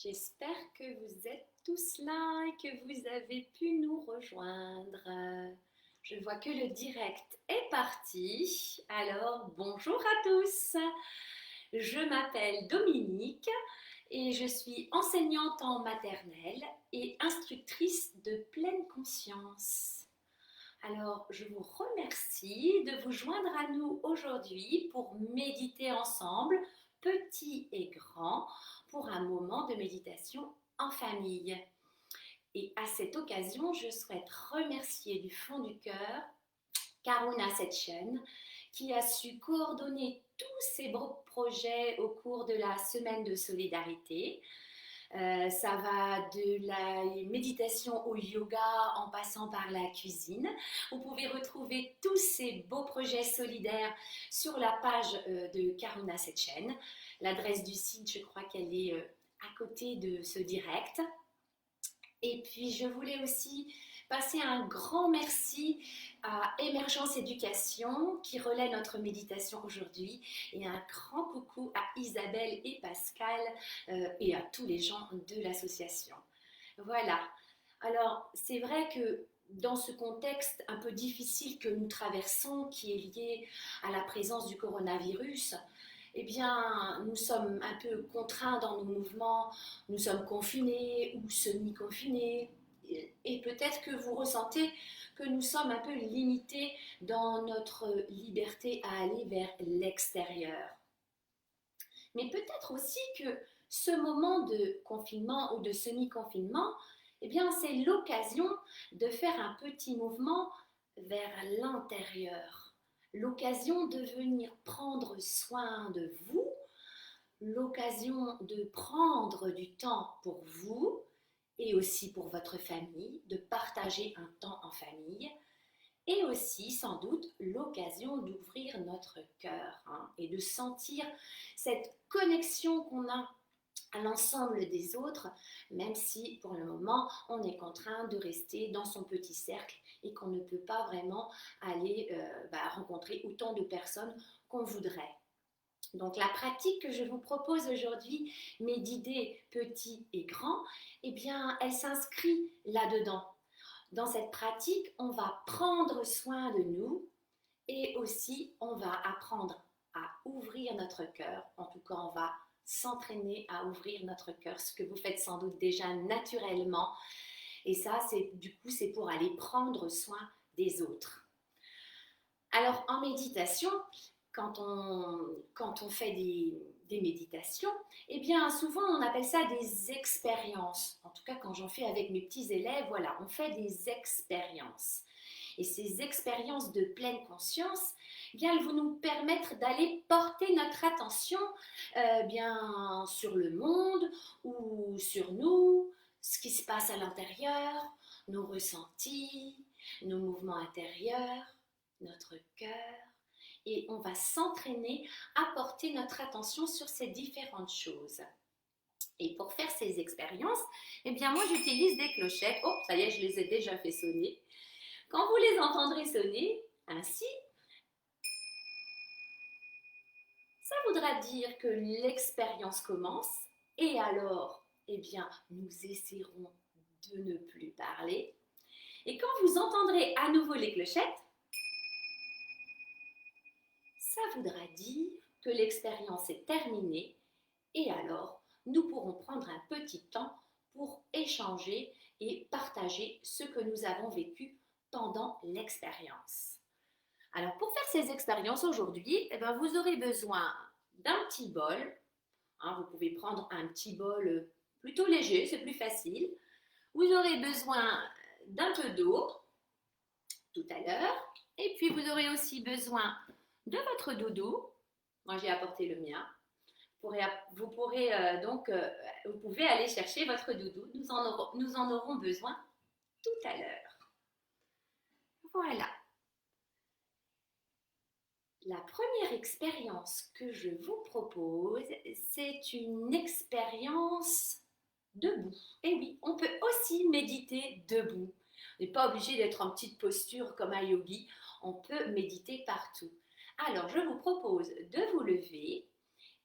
J'espère que vous êtes tous là et que vous avez pu nous rejoindre. Je vois que le direct est parti. Alors, bonjour à tous. Je m'appelle Dominique et je suis enseignante en maternelle et instructrice de pleine conscience. Alors, je vous remercie de vous joindre à nous aujourd'hui pour méditer ensemble, petits et grands, pour un moment de méditation en famille. Et à cette occasion, je souhaite remercier du fond du cœur Karuna Setchen, qui a su coordonner tous ces beaux projets au cours de la semaine de solidarité. Ça va de la méditation au yoga en passant par la cuisine. Vous pouvez retrouver tous ces beaux projets solidaires sur la page de Karuna Setchen. L'adresse du site, je crois qu'elle est à côté de ce direct. Et puis, je voulais aussi passer un grand merci à Émergence Éducation qui relaie notre méditation aujourd'hui et un grand coucou à Isabelle et Pascal et à tous les gens de l'association. Voilà. Alors, c'est vrai que dans ce contexte un peu difficile que nous traversons, qui est lié à la présence du coronavirus, eh bien, nous sommes un peu contraints dans nos mouvements, nous sommes confinés ou semi-confinés, et peut-être que vous ressentez que nous sommes un peu limités dans notre liberté à aller vers l'extérieur. Mais peut-être aussi que ce moment de confinement ou de semi-confinement, eh bien, c'est l'occasion de faire un petit mouvement vers l'intérieur, l'occasion de venir prendre soin de vous, l'occasion de prendre du temps pour vous et aussi pour votre famille, de partager un temps en famille et aussi sans doute l'occasion d'ouvrir notre cœur et de sentir cette connexion qu'on a à l'ensemble des autres, même si pour le moment on est contraint de rester dans son petit cercle et qu'on ne peut pas vraiment aller rencontrer autant de personnes qu'on voudrait. Donc la pratique que je vous propose aujourd'hui, méditer petit et grand, eh bien elle s'inscrit là-dedans. Dans cette pratique, on va prendre soin de nous et aussi on va apprendre à ouvrir notre cœur. En tout cas, on va s'entraîner à ouvrir notre cœur, ce que vous faites sans doute déjà naturellement. Et ça, c'est pour aller prendre soin des autres. Alors en méditation, quand on fait des méditations, eh bien souvent on appelle ça des expériences. En tout cas quand j'en fais avec mes petits élèves, voilà, on fait des expériences. Et ces expériences de pleine conscience, eh bien, elles vont nous permettre d'aller porter notre attention bien sur le monde ou sur nous, ce qui se passe à l'intérieur, nos ressentis, nos mouvements intérieurs, notre cœur. Et on va s'entraîner à porter notre attention sur ces différentes choses. Et pour faire ces expériences, eh bien moi j'utilise des clochettes. Oh, ça y est, je les ai déjà fait sonner. Quand vous les entendrez sonner ainsi, ça voudra dire que l'expérience commence et alors, eh bien, nous essaierons de ne plus parler. Et quand vous entendrez à nouveau les clochettes, ça voudra dire que l'expérience est terminée et alors nous pourrons prendre un petit temps pour échanger et partager ce que nous avons vécu pendant l'expérience. Alors pour faire ces expériences aujourd'hui, eh bien, vous aurez besoin d'un petit bol. Vous pouvez prendre un petit bol plutôt léger, c'est plus facile. Vous aurez besoin d'un peu d'eau tout à l'heure. Et puis vous aurez aussi besoin de votre doudou. Moi j'ai apporté le mien. Vous pouvez aller chercher votre doudou. Nous en aurons besoin tout à l'heure. Voilà. La première expérience que je vous propose, c'est une expérience debout. Et oui, on peut aussi méditer debout. On n'est pas obligé d'être en petite posture comme un yogi. On peut méditer partout. Alors, je vous propose de vous lever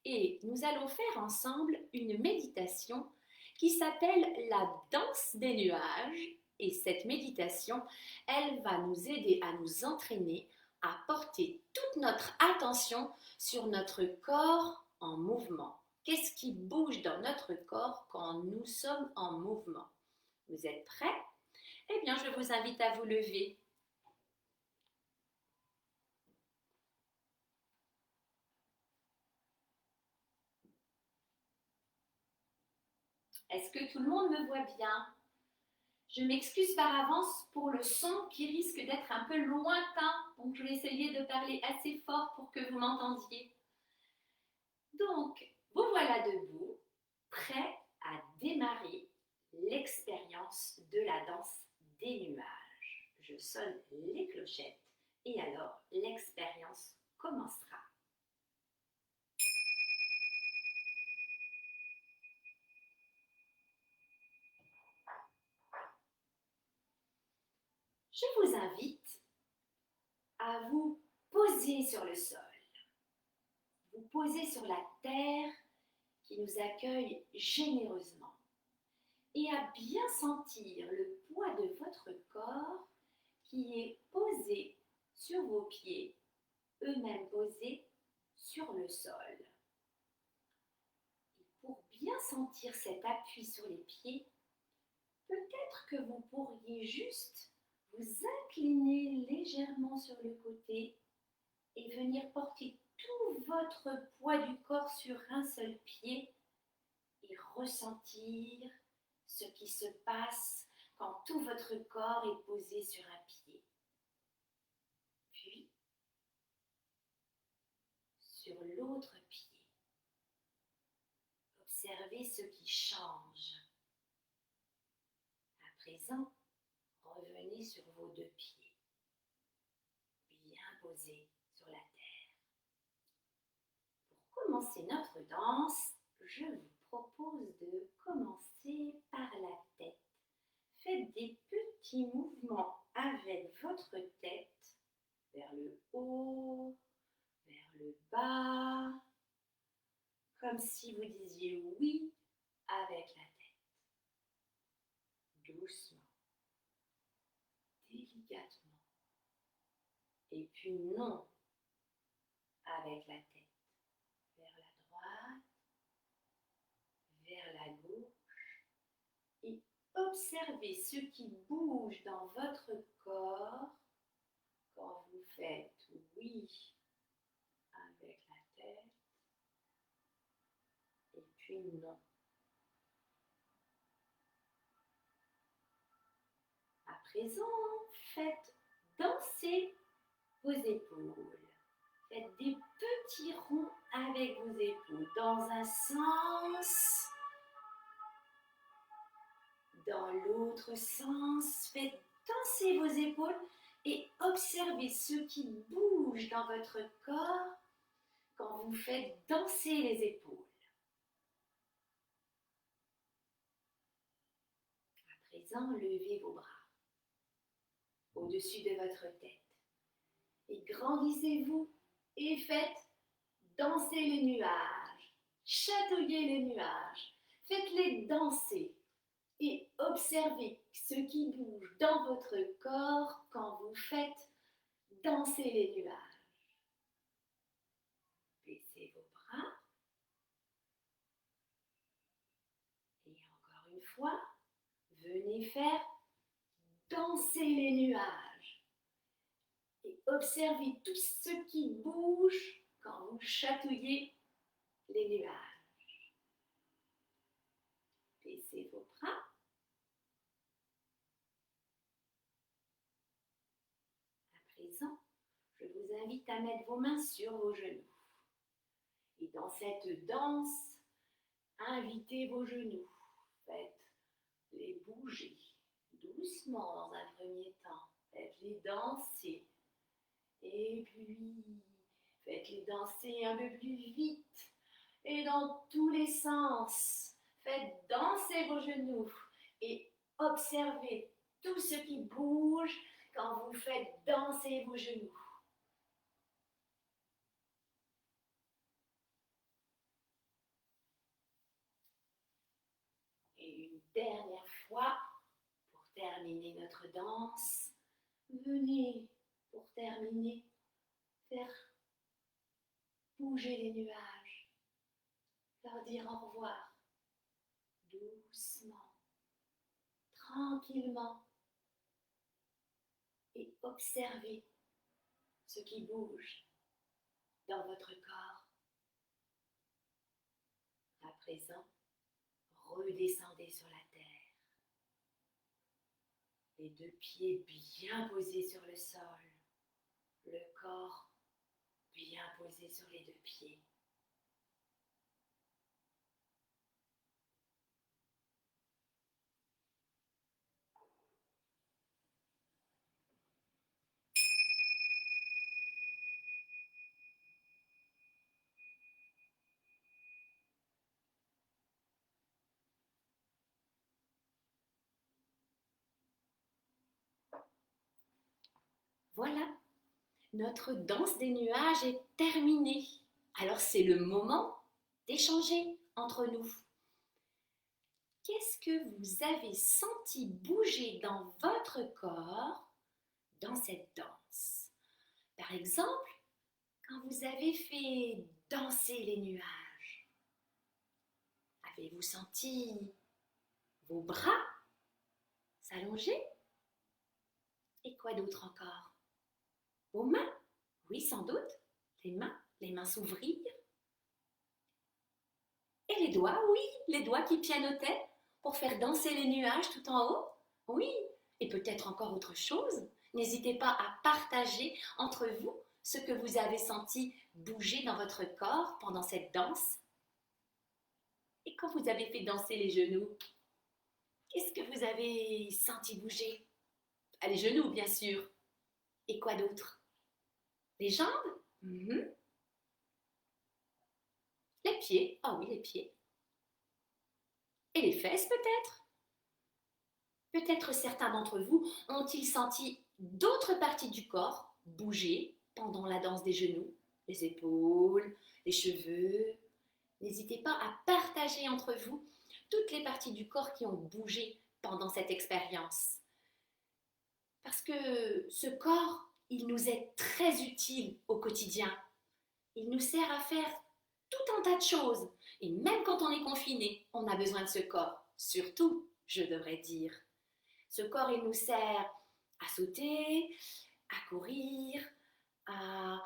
et nous allons faire ensemble une méditation qui s'appelle la danse des nuages. Et cette méditation, elle va nous aider à nous entraîner à porter toute notre attention sur notre corps en mouvement. Qu'est-ce qui bouge dans notre corps quand nous sommes en mouvement? Vous êtes prêts? Eh bien, je vous invite à vous lever. Est-ce que tout le monde me voit bien? Je m'excuse par avance pour le son qui risque d'être un peu lointain, donc je vais essayer de parler assez fort pour que vous m'entendiez. Donc, vous voilà debout, prêts à démarrer l'expérience de la danse des nuages. Je sonne les clochettes et alors l'expérience commencera. Je vous invite à vous poser sur le sol, vous poser sur la terre qui nous accueille généreusement et à bien sentir le poids de votre corps qui est posé sur vos pieds, eux-mêmes posés sur le sol. Et pour bien sentir cet appui sur les pieds, peut-être que vous pourriez juste vous incliner légèrement sur le côté et venir porter tout votre poids du corps sur un seul pied et ressentir ce qui se passe quand tout votre corps est posé sur un pied. Puis, sur l'autre pied, observez ce qui change. À présent, revenez sur vos deux pieds, bien posés sur la terre. Pour commencer notre danse, je vous propose de commencer par la tête. Faites des petits mouvements avec votre tête vers le haut, vers le bas, comme si vous disiez oui avec la tête. Doucement, délicatement. Et puis non avec la tête. Vers la droite, vers la gauche. Et observez ce qui bouge dans votre corps quand vous faites oui avec la tête. Et puis non. À présent, faites danser vos épaules. Faites des petits ronds avec vos épaules dans un sens, dans l'autre sens. Faites danser vos épaules et observez ce qui bouge dans votre corps quand vous faites danser les épaules. À présent, levez vos bras au-dessus de votre tête et grandissez-vous et faites danser les nuages, chatouillez les nuages, faites-les danser et observez ce qui bouge dans votre corps quand vous faites danser les nuages. Baissez vos bras et encore une fois, venez faire danser les nuages et observez tout ce qui bouge quand vous chatouillez les nuages. Baissez vos bras. À présent, je vous invite à mettre vos mains sur vos genoux. Et dans cette danse, invitez vos genoux. Faites-les bouger doucement dans un premier temps. Faites-les danser. Et puis, faites-les danser un peu plus vite et dans tous les sens. Faites danser vos genoux et observez tout ce qui bouge quand vous faites danser vos genoux. Et dernière fois pour terminer notre danse. Venez pour terminer faire bouger les nuages, leur dire au revoir doucement, tranquillement et observez ce qui bouge dans votre corps. À présent, redescendez sur la terre, les deux pieds bien posés sur le sol, le corps bien posé sur les deux pieds. Voilà, notre danse des nuages est terminée. Alors c'est le moment d'échanger entre nous. Qu'est-ce que vous avez senti bouger dans votre corps dans cette danse? Par exemple, quand vous avez fait danser les nuages, avez-vous senti vos bras s'allonger? Et quoi d'autre encore? Vos mains? Oui, sans doute. Les mains s'ouvrir. Et les doigts, oui, les doigts qui pianotaient pour faire danser les nuages tout en haut. Oui, et peut-être encore autre chose. N'hésitez pas à partager entre vous ce que vous avez senti bouger dans votre corps pendant cette danse. Et quand vous avez fait danser les genoux, qu'est-ce que vous avez senti bouger? Ah, les genoux, bien sûr. Et quoi d'autre? Les jambes? Les pieds? Ah oui, les pieds. Et les fesses peut-être? Peut-être certains d'entre vous ont-ils senti d'autres parties du corps bouger pendant la danse des genoux, les épaules, les cheveux. N'hésitez pas à partager entre vous toutes les parties du corps qui ont bougé pendant cette expérience. Parce que ce corps, il nous est très utile au quotidien. Il nous sert à faire tout un tas de choses. Et même quand on est confiné, on a besoin de ce corps. Surtout, je devrais dire. Ce corps, il nous sert à sauter, à courir, à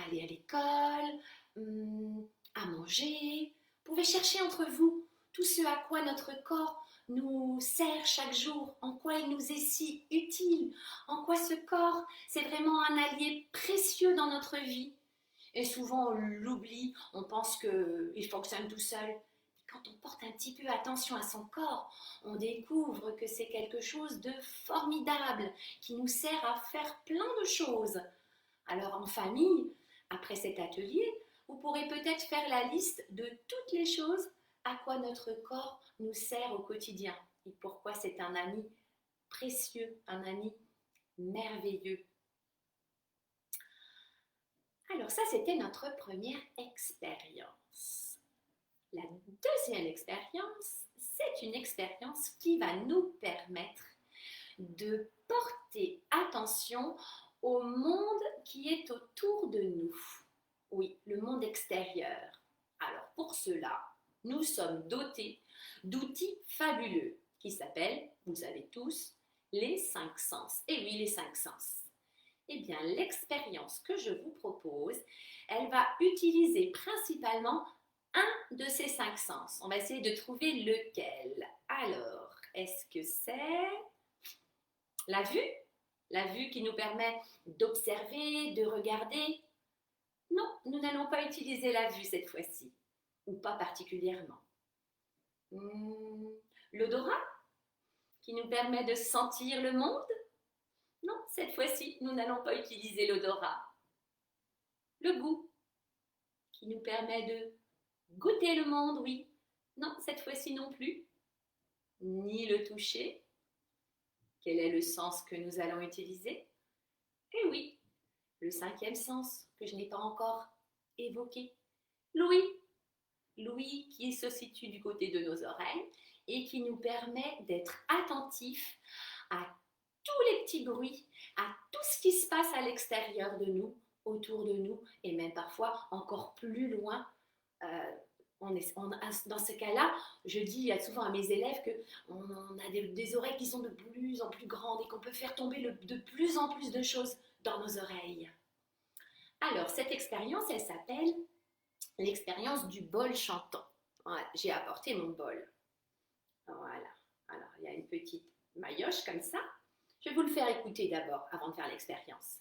aller à l'école, à manger. Vous pouvez chercher entre vous tout ce à quoi notre corps nous sert chaque jour, en quoi il nous est si utile, en quoi ce corps, c'est vraiment un allié précieux dans notre vie. Et souvent, on l'oublie, on pense qu'il fonctionne tout seul. Quand on porte un petit peu attention à son corps, on découvre que c'est quelque chose de formidable qui nous sert à faire plein de choses. Alors en famille, après cet atelier, vous pourrez peut-être faire la liste de toutes les choses à quoi notre corps nous sert au quotidien et pourquoi c'est un ami précieux, un ami merveilleux. Alors ça, c'était notre première expérience. La deuxième expérience, c'est une expérience qui va nous permettre de porter attention au monde qui est autour de nous. Oui, le monde extérieur. Alors pour cela, nous sommes dotés d'outils fabuleux qui s'appellent, vous le savez tous, les 5 sens. Et oui, les 5 sens. Eh bien, l'expérience que je vous propose, elle va utiliser principalement un de ces 5 sens. On va essayer de trouver lequel. Alors, est-ce que c'est la vue? La vue qui nous permet d'observer, de regarder? Non, nous n'allons pas utiliser la vue cette fois-ci, ou pas particulièrement. L'odorat qui nous permet de sentir le monde? Non, cette fois-ci, nous n'allons pas utiliser l'odorat. Le goût, qui nous permet de goûter le monde, oui. Non, cette fois-ci non plus. Ni le toucher. Quel est le sens que nous allons utiliser? Eh oui, le 5e sens que je n'ai pas encore évoqué. L'ouïe. L'ouïe qui se situe du côté de nos oreilles et qui nous permet d'être attentifs à tous les petits bruits, à tout ce qui se passe à l'extérieur de nous, autour de nous et même parfois encore plus loin. Dans ce cas-là, je dis souvent à mes élèves qu'on a des oreilles qui sont de plus en plus grandes et qu'on peut faire tomber de plus en plus de choses dans nos oreilles. Alors, cette expérience, elle s'appelle l'expérience du bol chantant. Voilà, j'ai apporté mon bol. Voilà. Alors, il y a une petite maillotche comme ça. Je vais vous le faire écouter d'abord avant de faire l'expérience.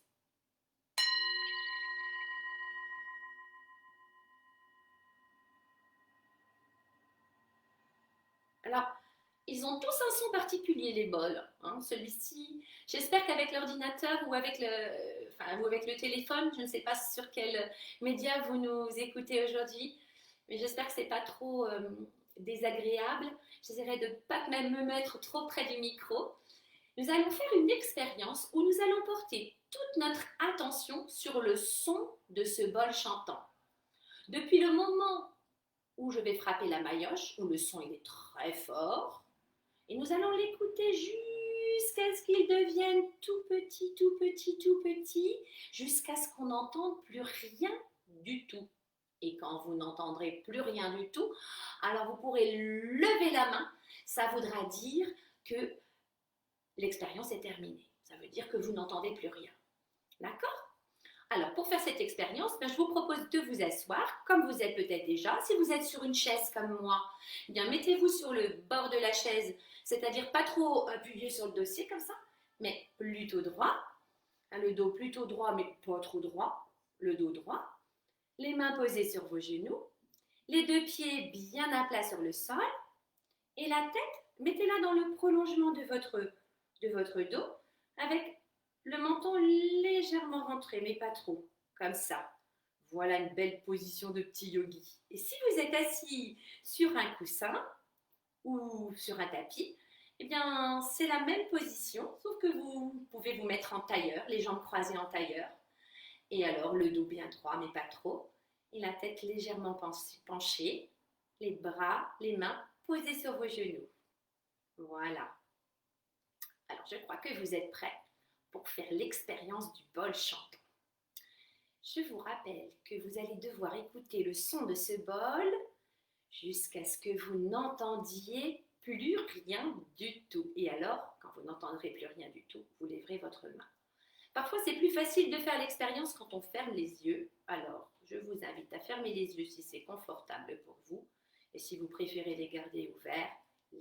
Alors, ils ont tous un son particulier, les bols. Hein. Celui-ci, j'espère qu'avec l'ordinateur ou avec le téléphone, je ne sais pas sur quel média vous nous écoutez aujourd'hui, mais j'espère que ce n'est pas trop désagréable. J'essaierai de ne pas même me mettre trop près du micro. Nous allons faire une expérience où nous allons porter toute notre attention sur le son de ce bol chantant. Depuis le moment où je vais frapper la maillotche, où le son il est très fort, et nous allons l'écouter jusqu'à ce qu'il devienne tout petit, tout petit, tout petit, jusqu'à ce qu'on n'entende plus rien du tout. Et quand vous n'entendrez plus rien du tout, alors vous pourrez lever la main. Ça voudra dire que l'expérience est terminée. Ça veut dire que vous n'entendez plus rien. D'accord ? Alors, pour faire cette expérience, je vous propose de vous asseoir, comme vous êtes peut-être déjà. Si vous êtes sur une chaise comme moi, bien mettez-vous sur le bord de la chaise, c'est-à-dire pas trop appuyé sur le dossier comme ça, mais plutôt droit. Le dos plutôt droit, mais pas trop droit. Le dos droit. Les mains posées sur vos genoux. Les deux pieds bien à plat sur le sol. Et la tête, mettez-la dans le prolongement de votre dos, avec le menton légèrement rentré, mais pas trop, comme ça. Voilà une belle position de petit yogi. Et si vous êtes assis sur un coussin ou sur un tapis, eh bien, c'est la même position, sauf que vous pouvez vous mettre en tailleur, les jambes croisées en tailleur. Et alors, le dos bien droit, mais pas trop. Et la tête légèrement penchée, les bras, les mains posés sur vos genoux. Voilà. Alors, je crois que vous êtes prêts pour faire l'expérience du bol chantant. Je vous rappelle que vous allez devoir écouter le son de ce bol jusqu'à ce que vous n'entendiez plus rien du tout. Et alors, quand vous n'entendrez plus rien du tout, vous lèverez votre main. Parfois, c'est plus facile de faire l'expérience quand on ferme les yeux. Alors, je vous invite à fermer les yeux si c'est confortable pour vous. Et si vous préférez les garder ouverts,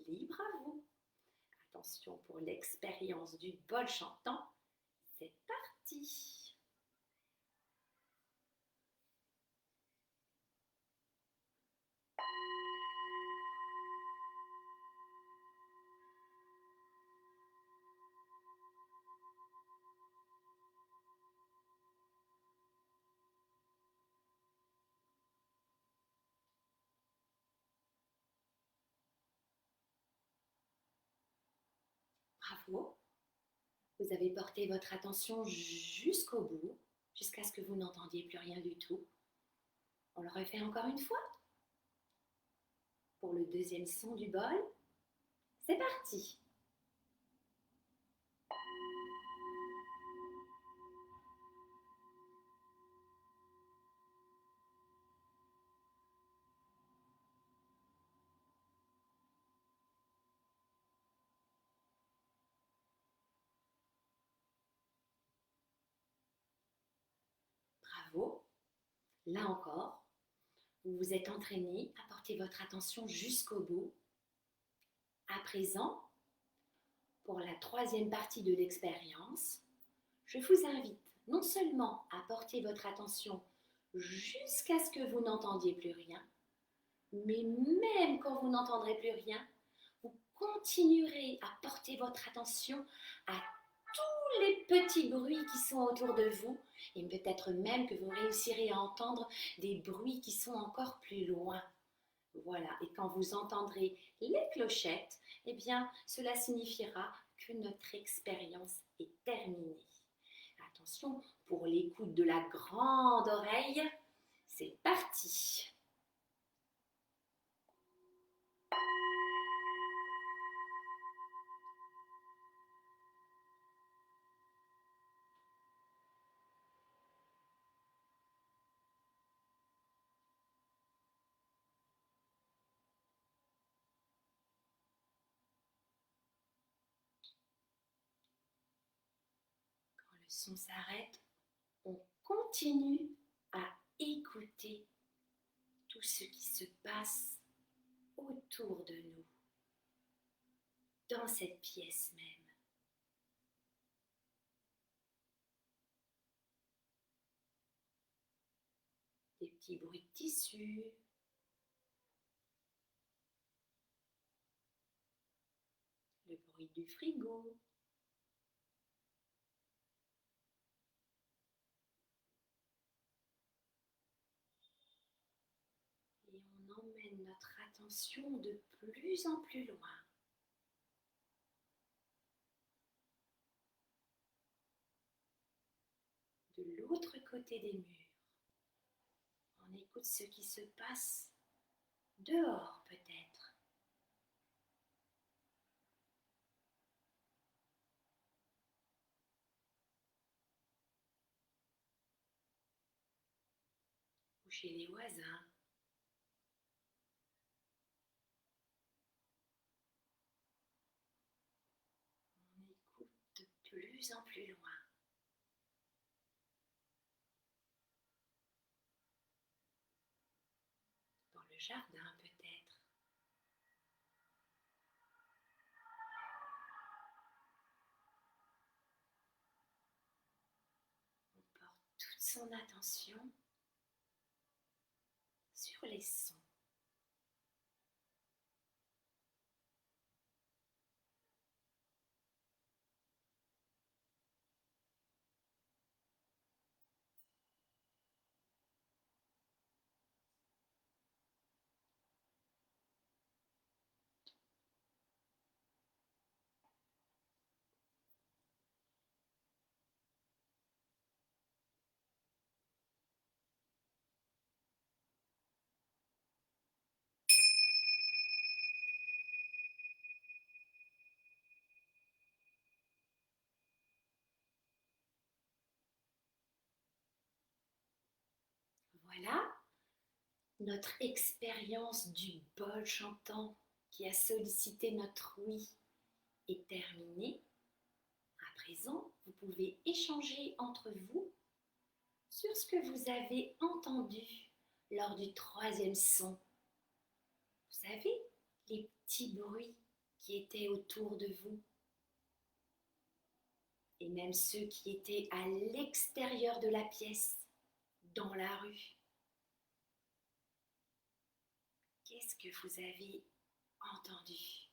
libre à vous. Attention pour l'expérience du bol chantant. C'est parti! Bravo! Vous avez porté votre attention jusqu'au bout, jusqu'à ce que vous n'entendiez plus rien du tout. On le refait encore une fois. Pour le deuxième son du bol, c'est parti! Bravo! Là encore, vous vous êtes entraîné à porter votre attention jusqu'au bout. À présent, pour la troisième partie de l'expérience, je vous invite non seulement à porter votre attention jusqu'à ce que vous n'entendiez plus rien, mais même quand vous n'entendrez plus rien, vous continuerez à porter votre attention à tous les petits bruits qui sont autour de vous et peut-être même que vous réussirez à entendre des bruits qui sont encore plus loin. Voilà, et quand vous entendrez les clochettes, eh bien, cela signifiera que notre expérience est terminée. Attention, pour l'écoute de la grande oreille, c'est parti! son s'arrête, on continue à écouter tout ce qui se passe autour de nous, dans cette pièce même. Des petits bruits de tissu, le bruit du frigo, et on emmène notre attention de plus en plus loin. De l'autre côté des murs. On écoute ce qui se passe dehors peut-être. Ou chez les voisins. On écoute de plus en plus loin. Dans le jardin peut-être. On porte toute son attention sur les sons. Voilà, notre expérience du bol chantant qui a sollicité notre oui est terminée. À présent, vous pouvez échanger entre vous sur ce que vous avez entendu lors du troisième son. Vous savez, les petits bruits qui étaient autour de vous et même ceux qui étaient à l'extérieur de la pièce, dans la rue. Qu'est-ce que vous avez entendu?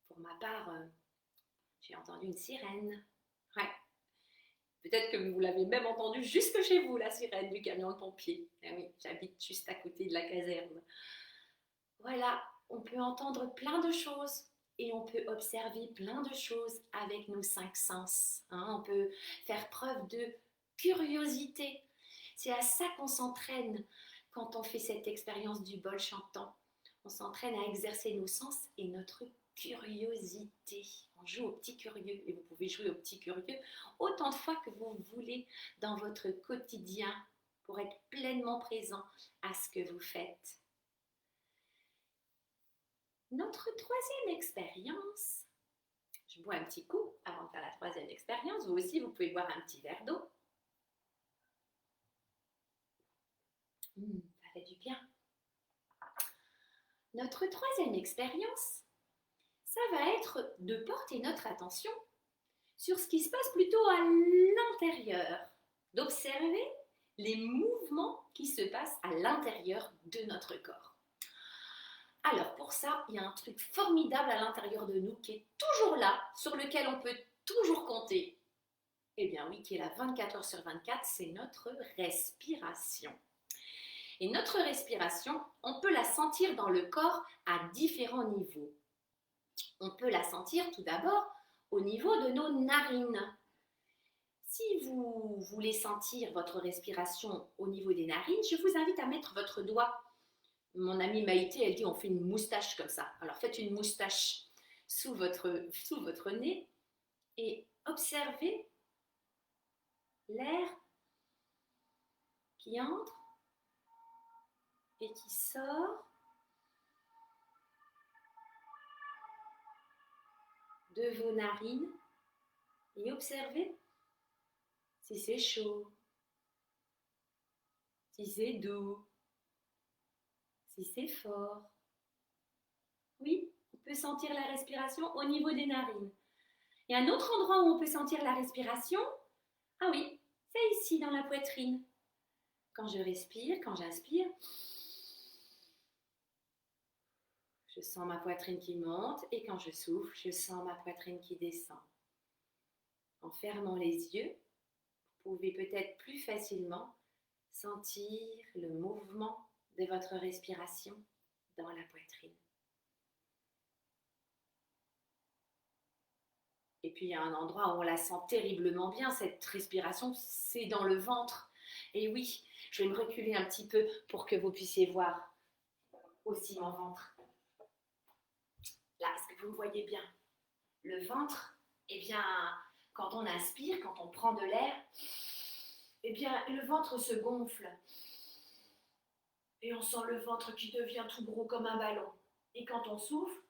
Pour ma part, j'ai entendu une sirène. Ouais. Peut-être que vous l'avez même entendu jusque chez vous, la sirène du camion de pompiers. Eh oui, j'habite juste à côté de la caserne. Voilà, on peut entendre plein de choses et on peut observer plein de choses avec nos 5 sens. Hein, on peut faire preuve de curiosité. C'est à ça qu'on s'entraîne quand on fait cette expérience du bol chantant. On s'entraîne à exercer nos sens et notre curiosité. On joue au petit curieux et vous pouvez jouer au petit curieux autant de fois que vous voulez dans votre quotidien pour être pleinement présent à ce que vous faites. Notre troisième expérience, je bois un petit coup avant de faire la troisième expérience. Vous aussi, vous pouvez boire un petit verre d'eau. Ça fait du bien. Notre troisième expérience, ça va être de porter notre attention sur ce qui se passe plutôt à l'intérieur, d'observer les mouvements qui se passent à l'intérieur de notre corps. Alors pour ça, il y a un truc formidable à l'intérieur de nous qui est toujours là, sur lequel on peut toujours compter. Eh bien oui, qui est là 24 heures sur 24, c'est notre respiration. Et notre respiration, on peut la sentir dans le corps à différents niveaux. On peut la sentir tout d'abord au niveau de nos narines. Si vous voulez sentir votre respiration au niveau des narines, je vous invite à mettre votre doigt. Mon amie Maïté, elle dit on fait une moustache comme ça. Alors faites une moustache sous votre nez et observez l'air qui entre et qui sort de vos narines Et observez si c'est chaud, si c'est doux, si c'est fort. Oui, on peut sentir la respiration au niveau des narines. Et un autre endroit où on peut sentir la respiration, ah oui, c'est ici dans la poitrine. Quand je respire, quand j'inspire, je sens ma poitrine qui monte et quand je souffle, je sens ma poitrine qui descend. En fermant les yeux, vous pouvez peut-être plus facilement sentir le mouvement de votre respiration dans la poitrine. Et puis il y a un endroit où on la sent terriblement bien, cette respiration, c'est dans le ventre. Et oui, je vais me reculer un petit peu pour que vous puissiez voir aussi mon ventre. Là, est-ce que vous me voyez bien? Le ventre, eh bien, quand on inspire, quand on prend de l'air, eh bien, le ventre se gonfle. Et on sent le ventre qui devient tout gros comme un ballon. Et quand on souffle,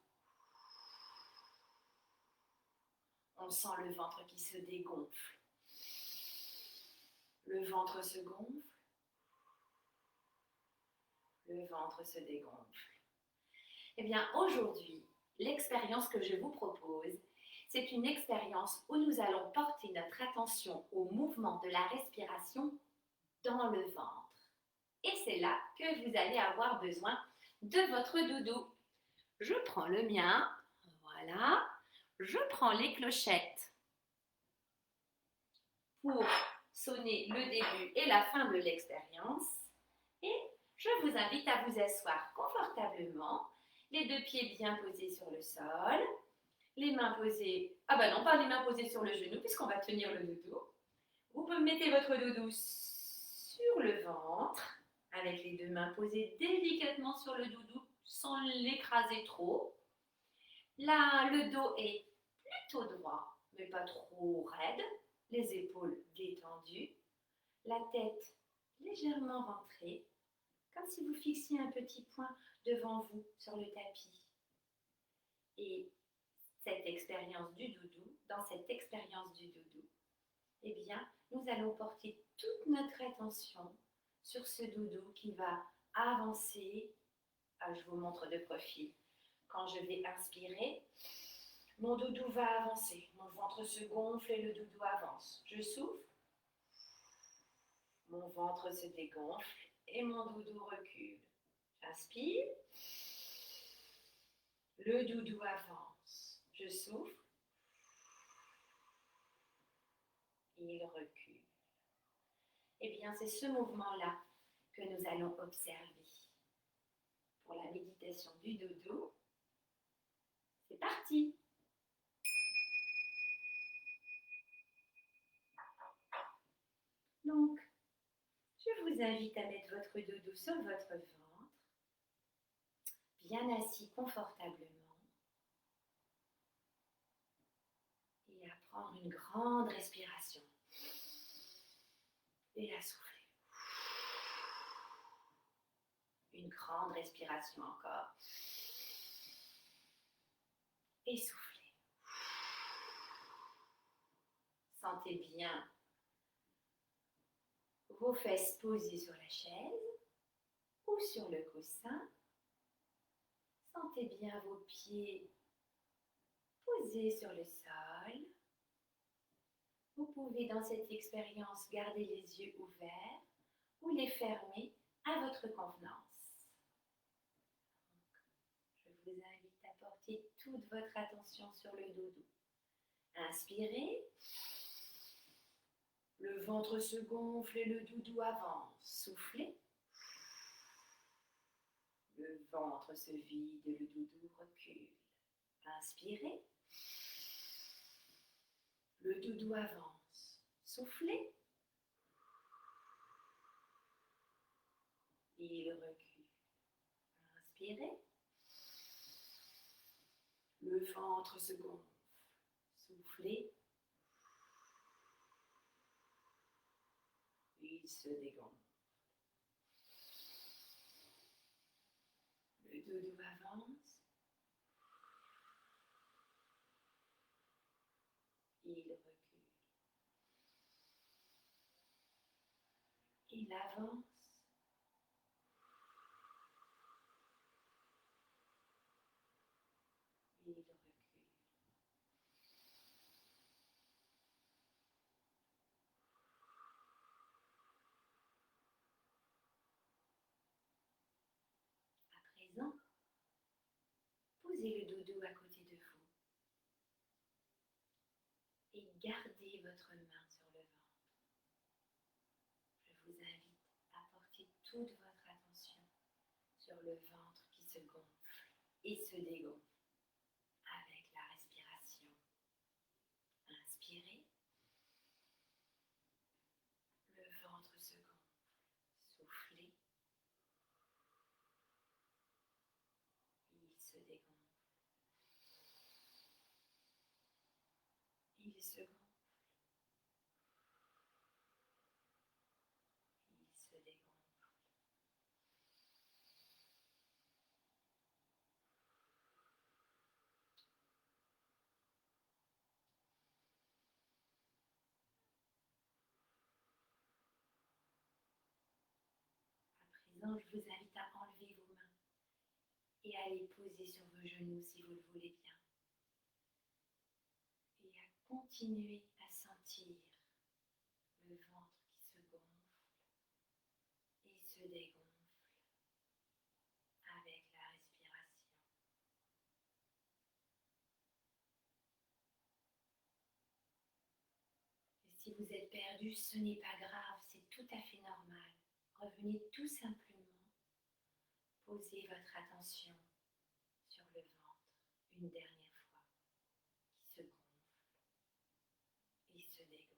on sent le ventre qui se dégonfle. Le ventre se gonfle. Le ventre se dégonfle. Eh bien, aujourd'hui, l'expérience que je vous propose, c'est une expérience où nous allons porter notre attention au mouvement de la respiration dans le ventre. Et c'est là que vous allez avoir besoin de votre doudou. Je prends le mien, voilà, je prends les clochettes pour sonner le début et la fin de l'expérience. Et je vous invite à vous asseoir confortablement, les deux pieds bien posés sur le sol, les mains posées, ah bah non, pas les mains posées sur le genou puisqu'on va tenir le doudou. Vous mettez votre doudou sur le ventre, avec les deux mains posées délicatement sur le doudou sans l'écraser trop. Là, le dos est plutôt droit, mais pas trop raide. Les épaules détendues. La tête légèrement rentrée, comme si vous fixiez un petit point devant vous sur le tapis. Et cette expérience du doudou, dans cette expérience du doudou, eh bien, nous allons porter toute notre attention sur ce doudou qui va avancer. Ah, je vous montre de profil. Quand je vais inspirer, mon doudou va avancer. Mon ventre se gonfle et le doudou avance. Je souffle. Mon ventre se dégonfle et mon doudou recule. J'inspire. Le doudou avance. Je souffle. Il recule. Eh bien, c'est ce mouvement-là que nous allons observer. Pour la méditation du doudou, c'est parti! Donc, je vous invite à mettre votre doudou sur votre ventre, bien assis confortablement, et à prendre une grande respiration et à souffler. Une grande respiration encore. Et soufflez. Sentez bien vos fesses posées sur la chaise ou sur le coussin. Sentez bien vos pieds posés sur le sol. Vous pouvez dans cette expérience garder les yeux ouverts ou les fermer à votre convenance. Donc, je vous invite à porter toute votre attention sur le doudou. Inspirez. Le ventre se gonfle et le doudou avance. Soufflez. Le ventre se vide et le doudou recule. Inspirez. Le doudou avance. Soufflez. Il recule. Inspirez. Le ventre se gonfle. Soufflez. Il se dégonfle. Le doudou avance. Il recule. avance et il recule. À présent, posez le dodo à côté de vous et gardez votre main sur le ventre. Je vous invite à porter toute votre attention sur le ventre qui se gonfle et se dégonfle avec la respiration. Inspirez, le ventre se gonfle. Soufflez, il se dégonfle. Il se gonfle. Il se dégonfle. À présent, je vous invite à enlever vos mains et à les poser sur vos genoux si vous le voulez bien. Et à continuer à sentir le ventre qui se gonfle et se dégonfle avec la respiration. Et si vous êtes perdu, ce n'est pas grave, c'est tout à fait normal. Revenez tout simplement, posez votre attention sur le ventre une dernière fois, qui se gonfle et se dégonfle.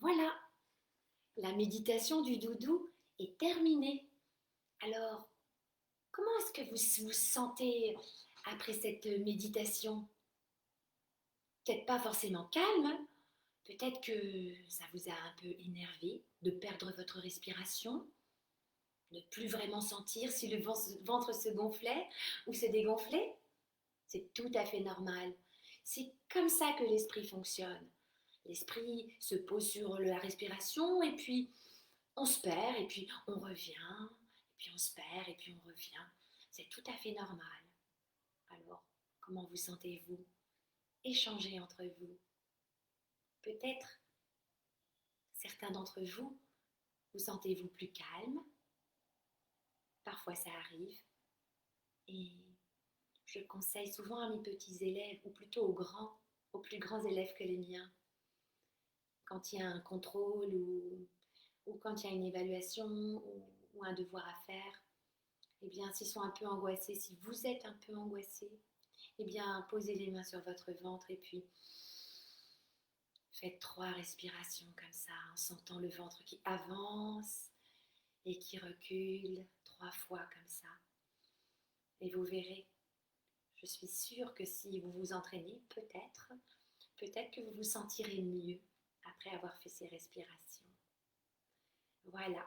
Voilà, la méditation du doudou est terminée. Alors, comment est-ce que vous vous sentez après cette méditation? Peut-être pas forcément calme, peut-être que ça vous a un peu énervé de perdre votre respiration, de ne plus vraiment sentir si le ventre se gonflait ou se dégonflait. C'est tout à fait normal. C'est comme ça que l'esprit fonctionne. L'esprit se pose sur la respiration et puis on se perd et puis on revient, et puis on se perd et puis on revient. C'est tout à fait normal. Alors, comment vous sentez-vous? Échangez entre vous. Peut-être, certains d'entre vous, vous sentez-vous plus calme. Parfois ça arrive. Et je conseille souvent à mes petits élèves, ou plutôt aux plus grands élèves que les miens, quand il y a un contrôle ou quand il y a une évaluation ou un devoir à faire, eh bien, s'ils sont un peu angoissés, si vous êtes un peu angoissé, eh bien, posez les mains sur votre ventre et puis faites 3 respirations comme ça, en sentant le ventre qui avance et qui recule 3 fois comme ça. Et vous verrez, je suis sûre que si vous vous entraînez, peut-être que vous vous sentirez mieux après avoir fait ces respirations. Voilà.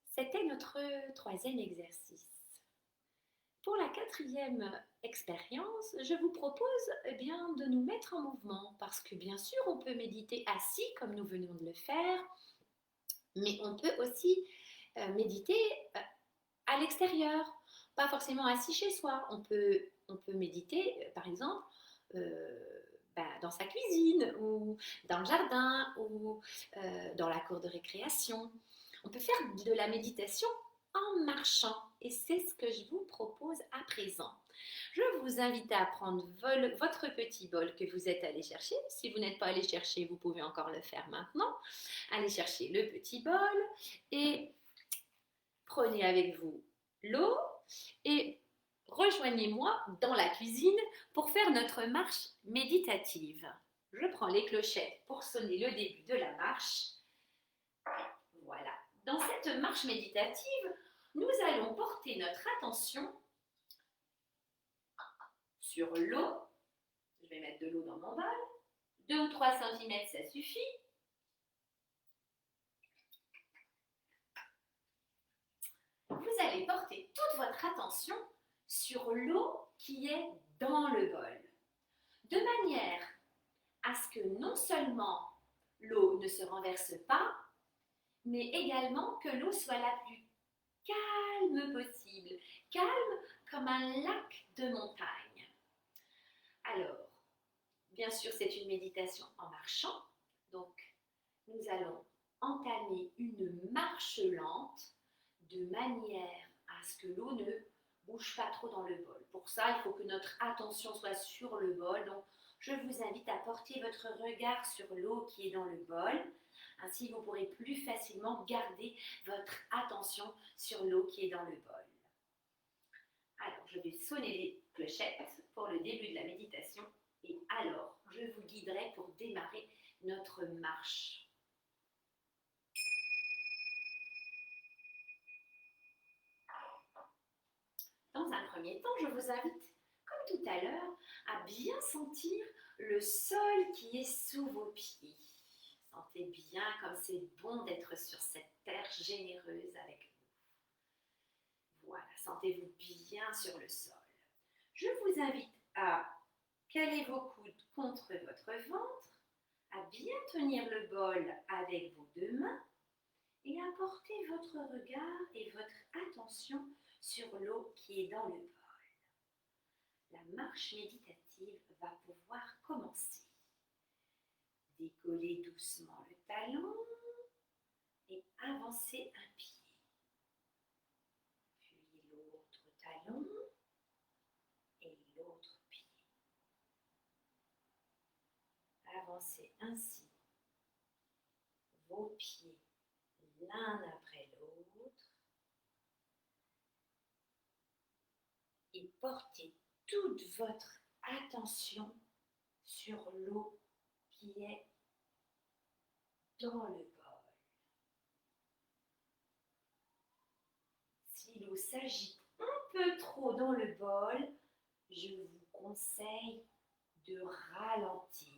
C'était notre 3e exercice. Pour la 4e expérience, je vous propose bien, de nous mettre en mouvement parce que bien sûr, on peut méditer assis comme nous venons de le faire, mais on peut aussi méditer à l'extérieur, pas forcément assis chez soi. On peut méditer, par exemple, dans sa cuisine ou dans le jardin ou dans la cour de récréation. On peut faire de la méditation en marchant et c'est ce que je vous propose à présent. Je vous invite à prendre votre petit bol que vous êtes allé chercher. Si vous n'êtes pas allé chercher, vous pouvez encore le faire maintenant. Allez chercher le petit bol et prenez avec vous l'eau et rejoignez-moi dans la cuisine pour faire notre marche méditative. Je prends les clochettes pour sonner le début de la marche. Voilà. Dans cette marche méditative, nous allons porter notre attention sur l'eau. Je vais mettre de l'eau dans mon bol. 2 ou 3 cm, ça suffit. Vous allez porter toute votre attention sur l'eau qui est dans le bol, de manière à ce que non seulement l'eau ne se renverse pas, mais également que l'eau soit la plus calme possible, calme comme un lac de montagne. Alors, bien sûr, c'est une méditation en marchant, donc nous allons entamer une marche lente de manière à ce que l'eau ne bouge pas trop dans le bol. Pour ça, il faut que notre attention soit sur le bol. Donc, je vous invite à porter votre regard sur l'eau qui est dans le bol. Ainsi, vous pourrez plus facilement garder votre attention sur l'eau qui est dans le bol. Alors, je vais sonner les clochettes pour le début de la méditation. Et alors, je vous guiderai pour démarrer notre marche. Dans un premier temps, je vous invite, comme tout à l'heure, à bien sentir le sol qui est sous vos pieds. Sentez bien comme c'est bon d'être sur cette terre généreuse avec nous. Voilà, sentez-vous bien sur le sol. Je vous invite à caler vos coudes contre votre ventre, à bien tenir le bol avec vos deux mains et à porter votre regard et votre attention sur l'eau qui est dans le bol. La marche méditative va pouvoir commencer. Décollez doucement le talon et avancez un pied. Puis l'autre talon et l'autre pied. Avancez ainsi vos pieds l'un après l'autre et portez toute votre attention sur l'eau qui est dans le bol. Si l'eau s'agite un peu trop dans le bol, je vous conseille de ralentir.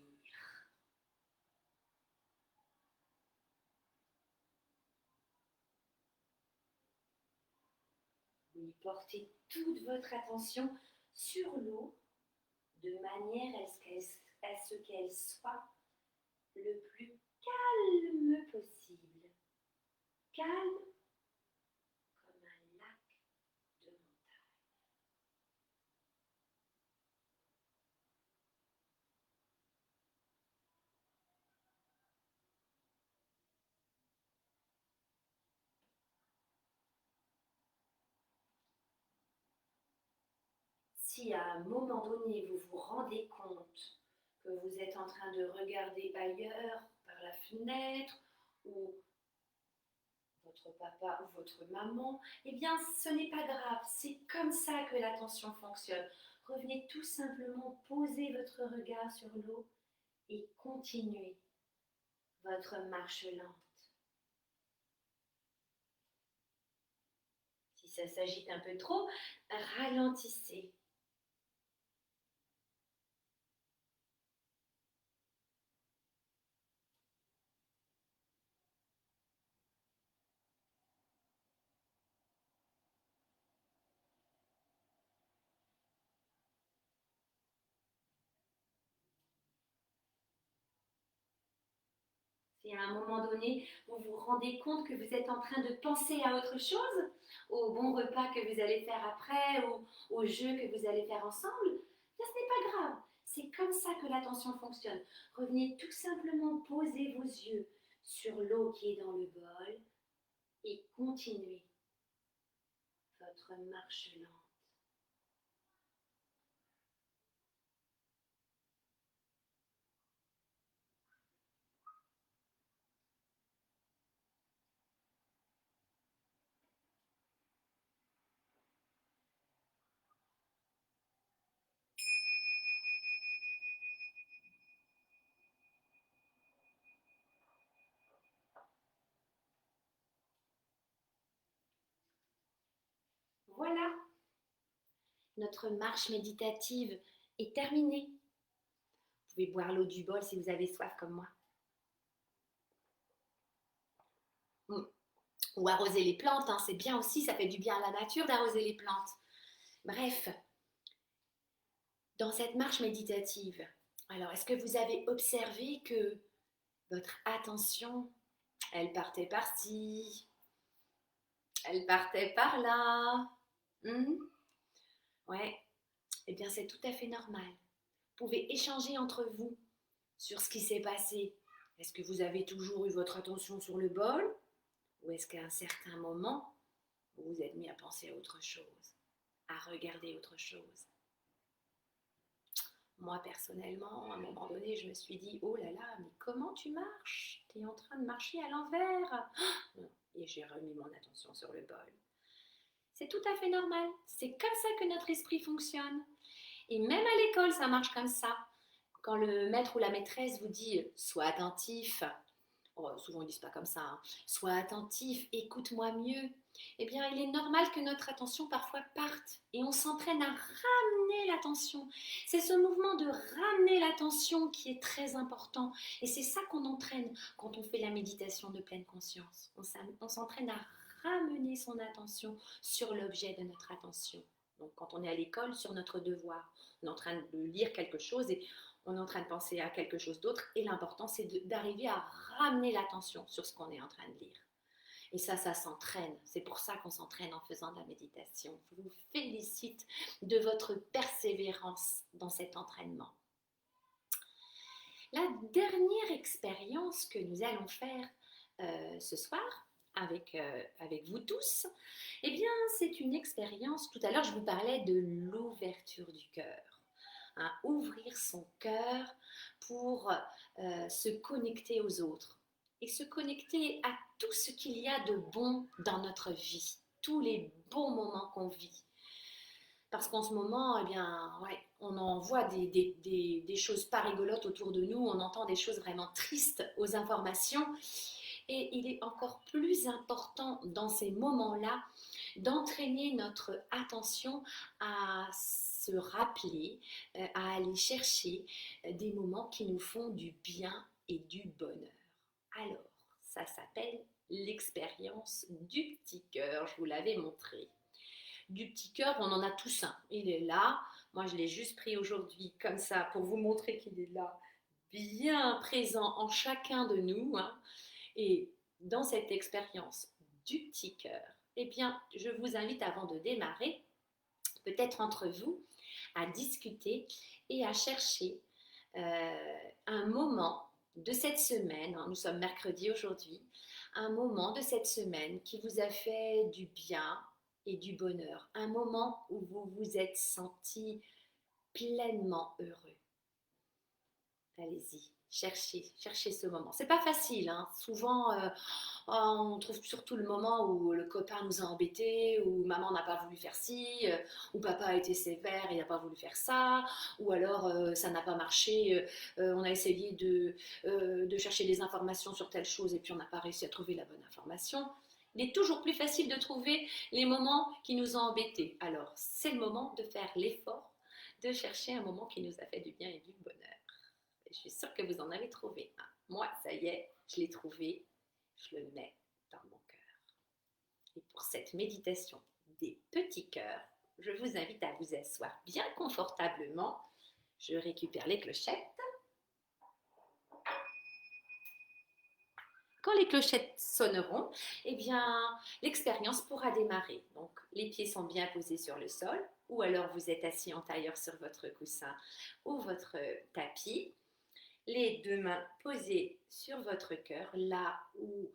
Oui, portez toute votre attention sur l'eau de manière à ce qu'elle soit le plus calme possible. Calme comme un lac de montagne. Si à un moment donné vous vous rendez compte que vous êtes en train de regarder ailleurs par la fenêtre ou votre papa ou votre maman, eh bien ce n'est pas grave, c'est comme ça que l'attention fonctionne. Revenez tout simplement poser votre regard sur l'eau et continuez votre marche lente. Si ça s'agite un peu trop, ralentissez. Si à un moment donné, vous vous rendez compte que vous êtes en train de penser à autre chose, au bon repas que vous allez faire après ou au jeu que vous allez faire ensemble, ce n'est pas grave. C'est comme ça que l'attention fonctionne. Revenez tout simplement poser vos yeux sur l'eau qui est dans le bol et continuez votre marche lente. Voilà, notre marche méditative Et terminé. Vous pouvez boire l'eau du bol si vous avez soif comme moi. Ou arroser les plantes, hein, c'est bien aussi, ça fait du bien à la nature d'arroser les plantes. Bref, dans cette marche méditative, alors est-ce que vous avez observé que votre attention, elle partait par-ci, elle partait par-là? Ouais, eh bien c'est tout à fait normal. Vous pouvez échanger entre vous sur ce qui s'est passé. Est-ce que vous avez toujours eu votre attention sur le bol? Ou est-ce qu'à un certain moment, vous vous êtes mis à penser à autre chose, à regarder autre chose? Moi, personnellement, à un moment donné, je me suis dit, oh là là, mais comment tu marches? Tu es en train de marcher à l'envers. Et j'ai remis mon attention sur le bol. C'est tout à fait normal. C'est comme ça que notre esprit fonctionne. Et même à l'école, ça marche comme ça. Quand le maître ou la maîtresse vous dit, sois attentif, souvent ils ne disent pas comme ça, hein, sois attentif, écoute-moi mieux, eh bien il est normal que notre attention parfois parte et on s'entraîne à ramener l'attention. C'est ce mouvement de ramener l'attention qui est très important et c'est ça qu'on entraîne quand on fait la méditation de pleine conscience. On s'entraîne à ramener son attention sur l'objet de notre attention. Donc quand on est à l'école, sur notre devoir, on est en train de lire quelque chose et on est en train de penser à quelque chose d'autre et l'important c'est d'arriver à ramener l'attention sur ce qu'on est en train de lire. Et ça s'entraîne. C'est pour ça qu'on s'entraîne en faisant de la méditation. Je vous félicite de votre persévérance dans cet entraînement. La dernière expérience que nous allons faire ce soir avec vous tous, eh bien c'est une expérience, tout à l'heure je vous parlais de l'ouverture du cœur. Hein, ouvrir son cœur pour se connecter aux autres et se connecter à tout ce qu'il y a de bon dans notre vie, tous les bons moments qu'on vit. Parce qu'en ce moment, eh bien, ouais, on en voit des choses pas rigolotes autour de nous, on entend des choses vraiment tristes aux informations. Et il est encore plus important dans ces moments-là d'entraîner notre attention à se rappeler, à aller chercher des moments qui nous font du bien et du bonheur. Alors, ça s'appelle l'expérience du petit cœur, je vous l'avais montré. Du petit cœur, on en a tous un, il est là. Moi, je l'ai juste pris aujourd'hui comme ça pour vous montrer qu'il est là, bien présent en chacun de nous. Hein. Et dans cette expérience du petit cœur, eh bien, je vous invite avant de démarrer, peut-être entre vous, à discuter et à chercher un moment de cette semaine, hein, nous sommes mercredi aujourd'hui, un moment de cette semaine qui vous a fait du bien et du bonheur, un moment où vous vous êtes senti pleinement heureux. Allez-y, cherchez ce moment. C'est pas facile, hein. Souvent on trouve surtout le moment où le copain nous a embêtés, où maman n'a pas voulu faire ci, où papa a été sévère et n'a pas voulu faire ça, ou alors ça n'a pas marché, on a essayé de chercher des informations sur telle chose et puis on n'a pas réussi à trouver la bonne information. Il est toujours plus facile de trouver les moments qui nous ont embêtés. Alors c'est le moment de faire l'effort de chercher un moment qui nous a fait du bien et du bonheur. Je suis sûre que vous en avez trouvé un. Moi, ça y est, je l'ai trouvé. Je le mets dans mon cœur. Et pour cette méditation des petits cœurs, je vous invite à vous asseoir bien confortablement. Je récupère les clochettes. Quand les clochettes sonneront, eh bien, l'expérience pourra démarrer. Donc, les pieds sont bien posés sur le sol, ou alors vous êtes assis en tailleur sur votre coussin ou votre tapis. Les deux mains posées sur votre cœur, là où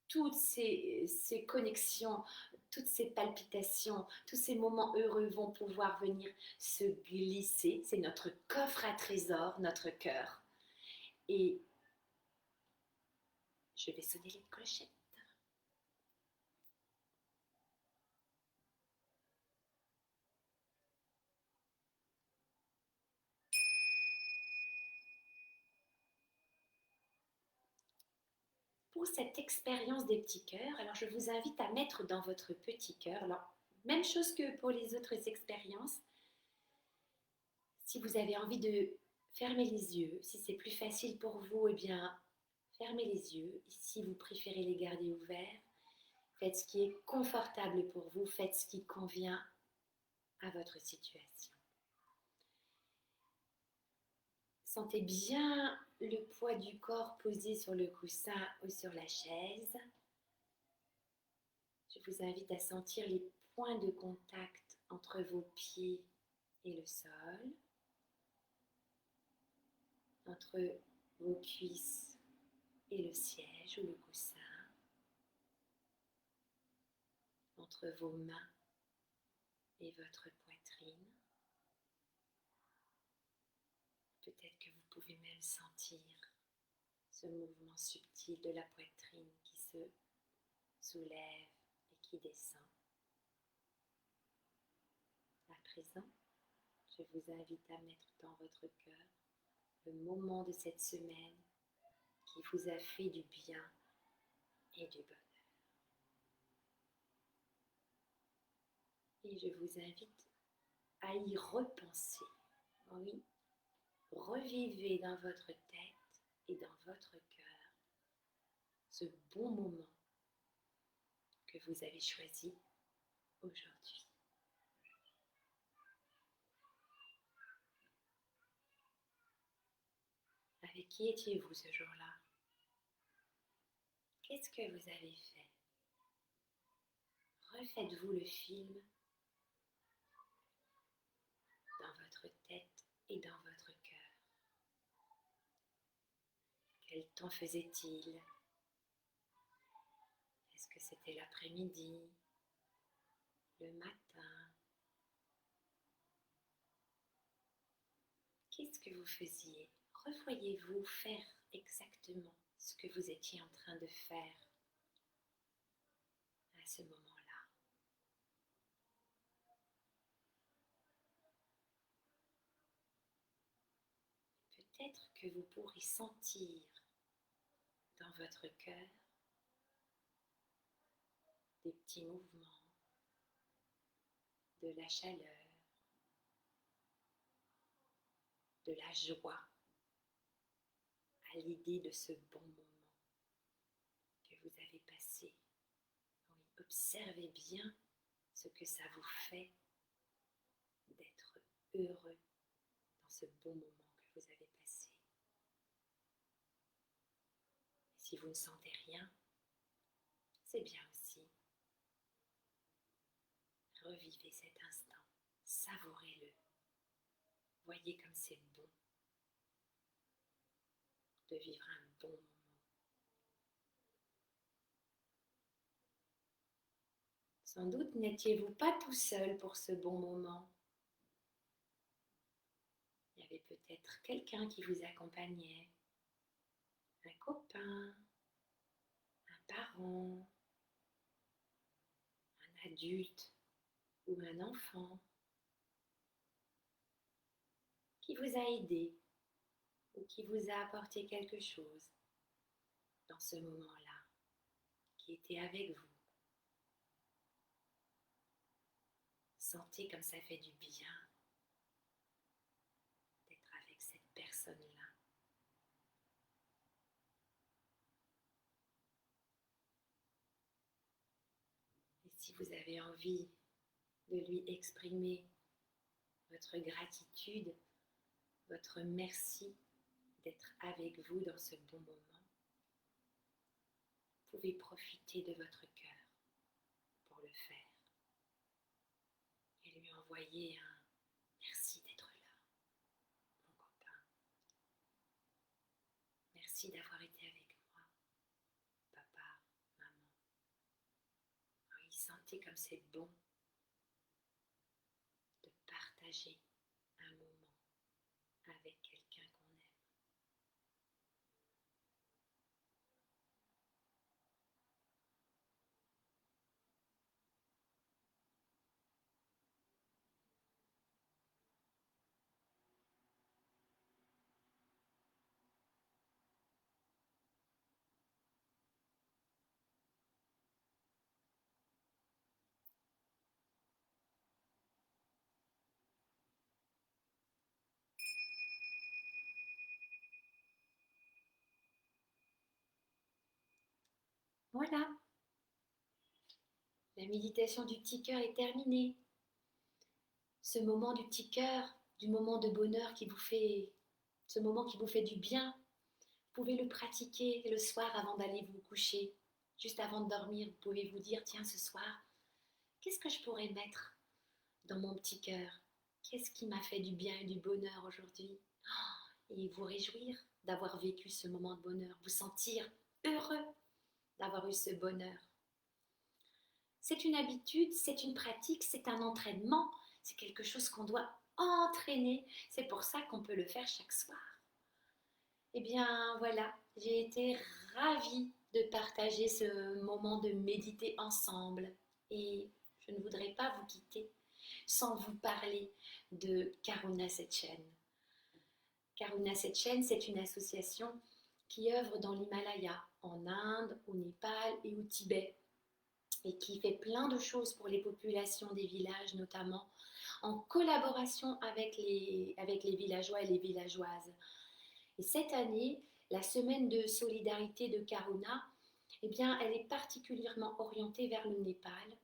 toutes ces connexions, toutes ces palpitations, tous ces moments heureux vont pouvoir venir se glisser. C'est notre coffre à trésors, notre cœur. Et je vais sonner les clochettes. Pour cette expérience des petits cœurs, alors je vous invite à mettre dans votre petit cœur, alors même chose que pour les autres expériences, Si vous avez envie de fermer les yeux, si c'est plus facile pour vous, eh bien, fermez les yeux. Et si vous préférez les garder ouverts, faites ce qui est confortable pour vous, faites ce qui convient à votre situation. Sentez bien le poids du corps posé sur le coussin ou sur la chaise. Je vous invite à sentir les points de contact entre vos pieds et le sol, entre vos cuisses et le siège ou le coussin, entre vos mains et votre poitrine. Peut-être que vous pouvez même sentir ce mouvement subtil de la poitrine qui se soulève et qui descend. À présent, je vous invite à mettre dans votre cœur le moment de cette semaine qui vous a fait du bien et du bonheur. Et je vous invite à y repenser. Oui, revivez dans votre tête et dans votre cœur ce bon moment que vous avez choisi aujourd'hui. Avec qui étiez-vous ce jour-là? Qu'est-ce que vous avez fait? Refaites-vous le film dans votre tête et dans votre cœur. Quel temps faisait-il? Est-ce que c'était l'après-midi, le matin? Qu'est-ce que vous faisiez? Revoyez-vous faire exactement ce que vous étiez en train de faire à ce moment-là. Peut-être que vous pourrez sentir dans votre cœur des petits mouvements, de la chaleur, de la joie à l'idée de ce bon moment que vous avez passé. Oui, observez bien ce que ça vous fait d'être heureux dans ce bon moment que vous avez passé. Et si vous ne sentez rien, c'est bien aussi. Revivez cet instant, savourez-le. Voyez comme c'est bon de vivre un bon moment. Sans doute n'étiez-vous pas tout seul pour ce bon moment. Il y avait peut-être quelqu'un qui vous accompagnait, un copain, un parent, un adulte ou un enfant qui vous a aidé ou qui vous a apporté quelque chose dans ce moment-là, qui était avec vous. Sentez comme ça fait du bien d'être avec cette personne-là. Et si vous avez envie de lui exprimer votre gratitude, votre merci d'être avec vous dans ce bon moment, vous pouvez profiter de votre cœur pour le faire et lui envoyer un merci d'être là, mon copain. Merci d'avoir été avec moi, papa, maman. Oui, sentez comme c'est bon de partager un moment avec quelqu'un qu'on aime. Voilà, la méditation du petit cœur est terminée. Ce moment du petit cœur, du moment de bonheur ce moment qui vous fait du bien, vous pouvez le pratiquer le soir avant d'aller vous coucher. Juste avant de dormir, vous pouvez vous dire, tiens, ce soir, qu'est-ce que je pourrais mettre dans mon petit cœur? Qu'est-ce qui m'a fait du bien et du bonheur aujourd'hui? Et vous réjouir d'avoir vécu ce moment de bonheur, vous sentir heureux d'avoir eu ce bonheur. C'est une habitude, c'est une pratique, c'est un entraînement, c'est quelque chose qu'on doit entraîner. C'est pour ça qu'on peut le faire chaque soir. Eh bien voilà, j'ai été ravie de partager ce moment de méditer ensemble et je ne voudrais pas vous quitter sans vous parler de Karuna Setchen. Karuna Setchen, c'est une association qui œuvre dans l'Himalaya, en Inde, au Népal et au Tibet, et qui fait plein de choses pour les populations des villages, notamment en collaboration avec les villageois et les villageoises. Et cette année, la semaine de solidarité de Karuna, eh bien, elle est particulièrement orientée vers le Népal.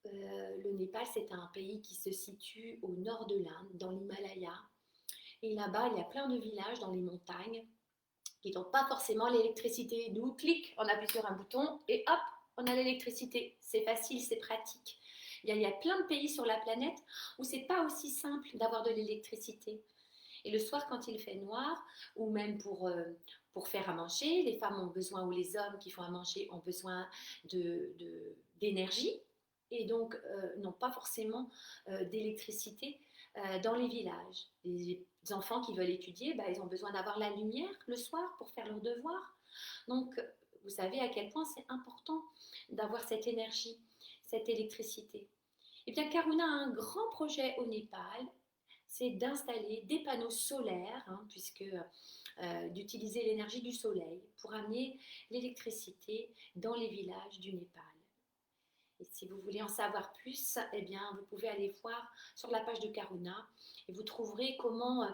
Le Népal, c'est un pays qui se situe au nord de l'Inde, dans l'Himalaya. Et là-bas, il y a plein de villages dans les montagnes qui n'ont pas forcément l'électricité. Nous, clic, on appuie sur un bouton et hop, on a l'électricité. C'est facile, c'est pratique. Il y a plein de pays sur la planète où c'est pas aussi simple d'avoir de l'électricité. Et le soir, quand il fait noir, ou même pour faire à manger, les femmes ont besoin, ou les hommes qui font à manger ont besoin d'énergie, et donc n'ont pas forcément d'électricité dans les villages. Les enfants qui veulent étudier, bah, ils ont besoin d'avoir la lumière le soir pour faire leurs devoirs. Donc, vous savez à quel point c'est important d'avoir cette énergie, cette électricité. Eh bien, Karuna a un grand projet au Népal, c'est d'installer des panneaux solaires, puisque d'utiliser l'énergie du soleil pour amener l'électricité dans les villages du Népal. Et si vous voulez en savoir plus, eh bien, vous pouvez aller voir sur la page de Karuna et vous trouverez comment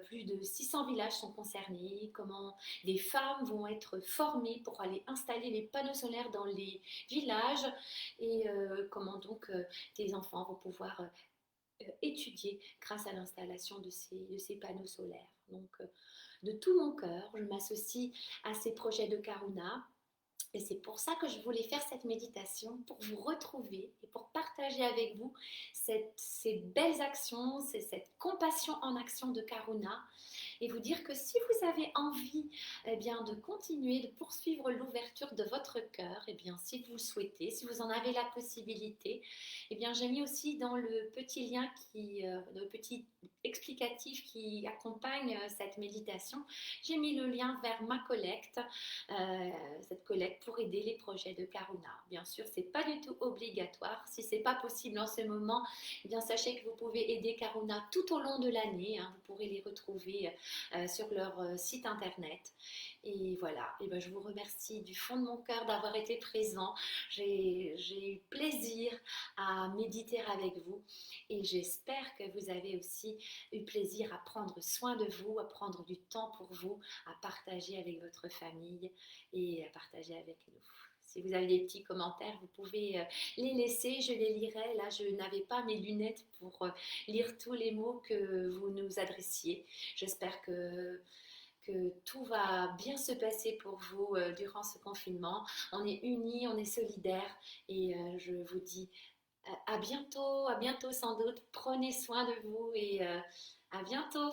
plus de 600 villages sont concernés, comment des femmes vont être formées pour aller installer les panneaux solaires dans les villages et comment donc des enfants vont pouvoir étudier grâce à l'installation de ces panneaux solaires. Donc, de tout mon cœur, je m'associe à ces projets de Karuna. Et c'est pour ça que je voulais faire cette méditation, pour vous retrouver et pour partager avec vous ces belles actions, cette compassion en action de Karuna, et vous dire que si vous avez envie eh bien, de continuer, de poursuivre l'ouverture de votre cœur, eh bien, si vous le souhaitez, si vous en avez la possibilité, eh bien, j'ai mis aussi dans le petit lien, le petit explicatif qui accompagne cette méditation, j'ai mis le lien vers ma collecte, cette collecte pour aider les projets de Karuna. Bien sûr, c'est pas du tout obligatoire. Si c'est pas possible en ce moment, eh bien sachez que vous pouvez aider Karuna tout au long de l'année. Vous pourrez les retrouver sur leur site internet. Et voilà, et ben, je vous remercie du fond de mon cœur d'avoir été présent. J'ai eu plaisir à méditer avec vous et j'espère que vous avez aussi eu plaisir à prendre soin de vous, à prendre du temps pour vous, à partager avec votre famille et à partager avec nous. Si vous avez des petits commentaires, vous pouvez les laisser, je les lirai. Là, je n'avais pas mes lunettes pour lire tous les mots que vous nous adressiez. J'espère que tout va bien se passer pour vous durant ce confinement. On est unis, on est solidaires et je vous dis à bientôt sans doute. Prenez soin de vous et à bientôt.